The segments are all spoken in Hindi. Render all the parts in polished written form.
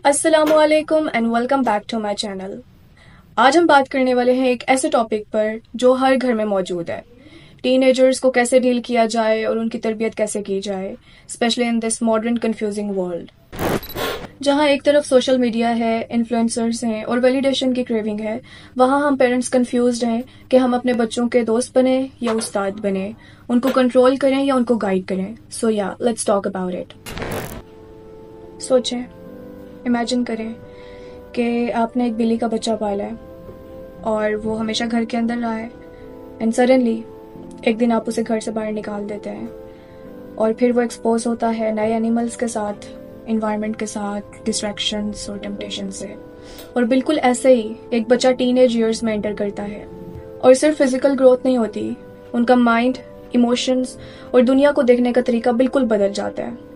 अस्सलामुअलैकुम and welcome back to my channel. आज हम बात करने वाले हैं एक ऐसे टॉपिक पर जो हर घर में मौजूद है। टीनेजर्स को कैसे डील किया जाए और उनकी तरबियत कैसे की जाए, specially in this modern confusing world जहां एक तरफ सोशल मीडिया है, इन्फ्लुएंसर्स हैं और वैलिडेशन की क्रेविंग है, वहां हम पेरेंट्स कंफ्यूज्ड हैं कि हम अपने बच्चों के दोस्त बने या उस्ताद बने, उनको कंट्रोल करें या उनको गाइड करें। सो या लेट्स टॉक अबाउट इट। सोचें, इमेजिन करें कि आपने एक बिल्ली का बच्चा पाला है और वो हमेशा घर के अंदर रहा है एंड सडनली एक दिन आप उसे घर से बाहर निकाल देते हैं और फिर वो एक्सपोज होता है नए एनिमल्स के साथ, इन्वायरमेंट के साथ, डिस्ट्रैक्शंस और टेम्पटेशन से। और बिल्कुल ऐसे ही एक बच्चा टीनेज ईयर्स में एंटर करता है और सिर्फ फिजिकल ग्रोथ नहीं होती, उनका माइंड, इमोशंस और दुनिया को देखने का तरीका बिल्कुल बदल जाता है।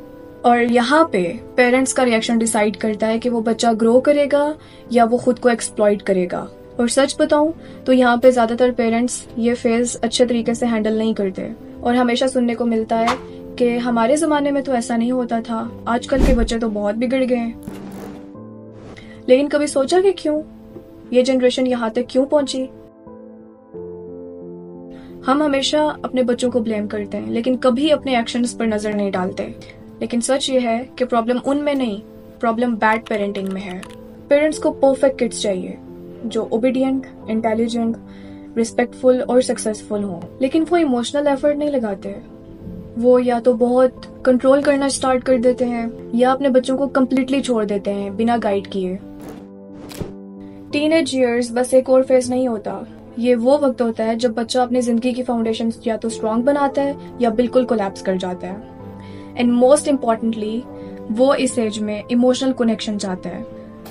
और यहाँ पे पेरेंट्स का रिएक्शन डिसाइड करता है कि वो बच्चा ग्रो करेगा या वो खुद को एक्सप्लॉइट करेगा। और सच बताऊं तो यहाँ पे ज्यादातर पेरेंट्स ये फेज अच्छे तरीके से हैंडल नहीं करते और हमेशा सुनने को मिलता है कि हमारे जमाने में तो ऐसा नहीं होता था, आजकल के बच्चे तो बहुत बिगड़ गए हैं। लेकिन कभी सोचा कि क्यों ये जनरेशन यहाँ तक क्यों पहुंची? हम हमेशा अपने बच्चों को ब्लेम करते हैं लेकिन कभी अपने एक्शंस पर नजर नहीं डालते। लेकिन सच ये है कि प्रॉब्लम उनमें नहीं, प्रॉब्लम बैड पेरेंटिंग में है। पेरेंट्स को परफेक्ट किड्स चाहिए जो ओबीडियंट, इंटेलिजेंट, रिस्पेक्टफुल और सक्सेसफुल हों, लेकिन वो इमोशनल एफर्ट नहीं लगाते। वो या तो बहुत कंट्रोल करना स्टार्ट कर देते हैं या अपने बच्चों को कम्प्लीटली छोड़ देते हैं बिना गाइड किए। टीनेज ईयर्स बस एक और फेज नहीं होता, ये वो वक्त होता है जब बच्चा अपनी जिंदगी की फाउंडेशन या तो स्ट्रांग बनाता है या बिल्कुल कोलैप्स कर जाता है। एंड मोस्ट इम्पॉर्टेंटली वो इस एज में इमोशनल कनेक्शन चाहता है।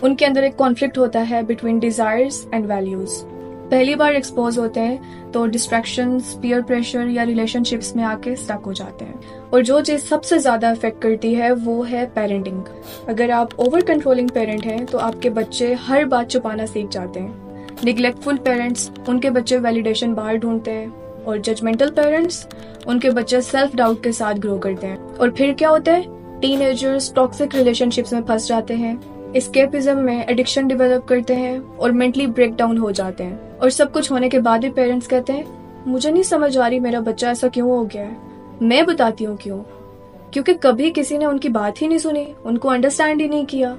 उनके अंदर एक कॉन्फ्लिक्ट होता है बिटवीन डिजायर्स एंड वैल्यूज। पहली बार एक्सपोज होते हैं तो डिस्ट्रैक्शंस, पीयर प्रेशर या रिलेशनशिप्स में आके स्टक हो जाते हैं। और जो चीज सबसे ज्यादा अफेक्ट करती है वो है पेरेंटिंग। अगर आप ओवर कंट्रोलिंग पेरेंट हैं तो आपके बच्चे हर बात छुपाना सीख जाते हैं। निग्लेक्टफुल पेरेंट्स, उनके बच्चे वैलिडेशन बाहर ढूंढते हैं और जजमेंटल पेरेंट्स, उनके बच्चे सेल्फ डाउट के साथ ग्रो करते हैं। और फिर क्या होता है? टीनेजर्स टॉक्सिक रिलेशनशिप्स में फंस जाते हैं, एस्केपिज्म में एडिक्शन डेवलप करते हैं और मेंटली ब्रेक डाउन हो जाते हैं। और सब कुछ होने के बाद भी पेरेंट्स कहते हैं, मुझे नहीं समझ आ रही मेरा बच्चा ऐसा क्यों हो गया है। मैं बताती हूँ क्यों, क्योंकि कभी किसी ने उनकी बात ही नहीं सुनी, उनको अंडरस्टैंड ही नहीं किया।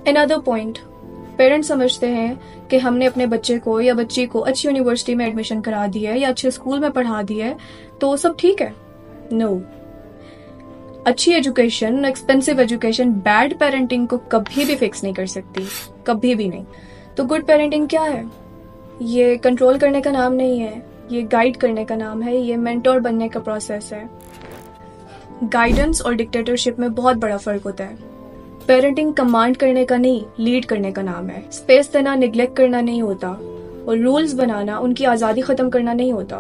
अनदर पॉइंट, पेरेंट्स समझते हैं कि हमने अपने बच्चे को या बच्ची को अच्छी यूनिवर्सिटी में एडमिशन करा दिया है या अच्छे स्कूल में पढ़ा दिया है तो सब ठीक है। नो, अच्छी education, expensive education bad parenting को कभी भी फिक्स नहीं कर सकती, कभी भी नहीं। तो गुड पेरेंटिंग क्या है? ये कंट्रोल करने का नाम नहीं है, ये गाइड करने का नाम है, ये मेंटोर बनने का प्रोसेस है। गाइडेंस और डिक्टेटरशिप में बहुत बड़ा फर्क होता है। पेरेंटिंग कमांड करने का नहीं, लीड करने का नाम है। स्पेस देना निग्लेक्ट करना नहीं होता और रूल्स बनाना उनकी आजादी खत्म करना नहीं होता।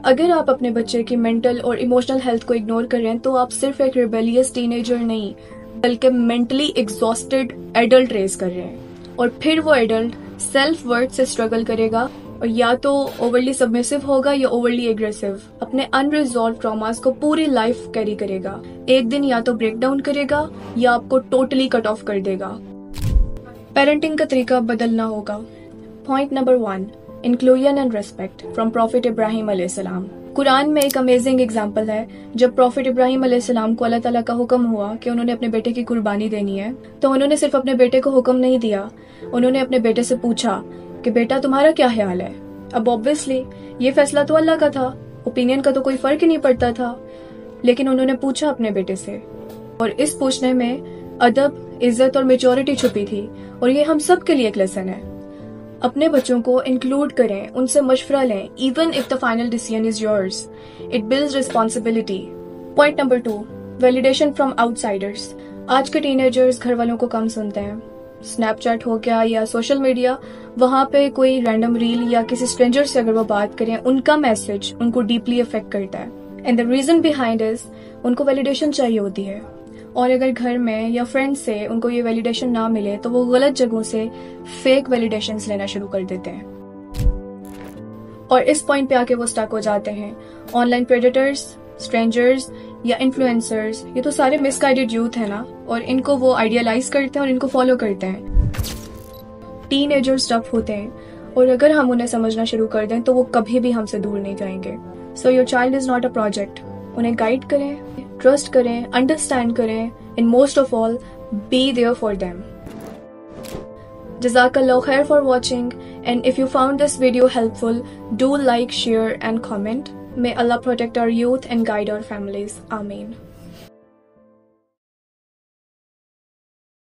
अगर आप अपने बच्चे की मेंटल और इमोशनल हेल्थ को इग्नोर कर रहे हैं तो आप सिर्फ एक रिबेलियस टीनेजर नहीं बल्कि मेंटली एग्जॉस्टेड एडल्ट रेज कर रहे हैं। और फिर वो एडल्ट सेल्फ वर्थ से स्ट्रगल करेगा और या तो ओवरली सबमिसिव होगा या ओवरली एग्रेसिव। अपने अनरिजॉल्व ट्रॉमास को पूरी लाइफ कैरी करेगा। एक दिन या तो ब्रेक डाउन करेगा या आपको टोटली कट ऑफ कर देगा। पेरेंटिंग का तरीका बदलना होगा। Point number 1, inclusion and respect from profit Ibrahim अलैहिस्सलाम। कुरान में एक अमेजिंग एग्जाम्पल है। जब प्रॉफिट इब्राहिम अलैहिस्सलाम को अल्लाह ताला का हुक्म हुआ कि उन्होंने अपने बेटे की कुर्बानी देनी है तो उन्होंने सिर्फ अपने बेटे को हुक्म नहीं दिया, उन्होंने अपने बेटे से पूछा कि बेटा तुम्हारा क्या ख्याल है। अब ऑब्वियसली ये फैसला तो अल्लाह का था, ओपिनियन का तो कोई फर्क ही नहीं पड़ता था, लेकिन उन्होंने पूछा अपने बेटे से और इस पूछने में अदब, इज्जत और मेच्योरिटी छुपी थी। और ये हम सब के लिए एक लेसन है। अपने बच्चों को इंक्लूड करें, उनसे मशवरा लें, even if the final decision is yours. It builds responsibility. Point number 2, validation from outsiders. आज के टीनेजर्स घर वालों को कम सुनते हैं। स्नैपचैट हो गया या सोशल मीडिया, वहां पे कोई रैंडम रील या किसी स्ट्रेंजर से अगर वो बात करें, उनका मैसेज उनको डीपली अफेक्ट करता है। And the reason behind is उनको वैलिडेशन चाहिए होती है और अगर घर में या फ्रेंड से उनको ये वैलिडेशन ना मिले तो वो गलत जगहों से फेक वैलिडेशंस लेना शुरू कर देते हैं और इस पॉइंट पे आके वो स्टक हो जाते हैं। ऑनलाइन प्रेडेटर्स, स्ट्रेंजर्स या इन्फ्लुएंसर्स, ये तो सारे मिसगाइडेड यूथ है ना, और इनको वो आइडियलाइज करते हैं और इनको फॉलो करते हैं। टीनेजर्स टफ होते हैं और अगर हम उन्हें समझना शुरू कर दें तो वो कभी भी हमसे दूर नहीं जाएंगे। So your child is not a project. उन्हें गाइड करें, ट्रस्ट करें, अंडरस्टैंड करें, and most of all be there for them. Jazakallah khair for watching, and if you found this video helpful, do like, share and comment. May Allah protect our youth and guide our families. Ameen.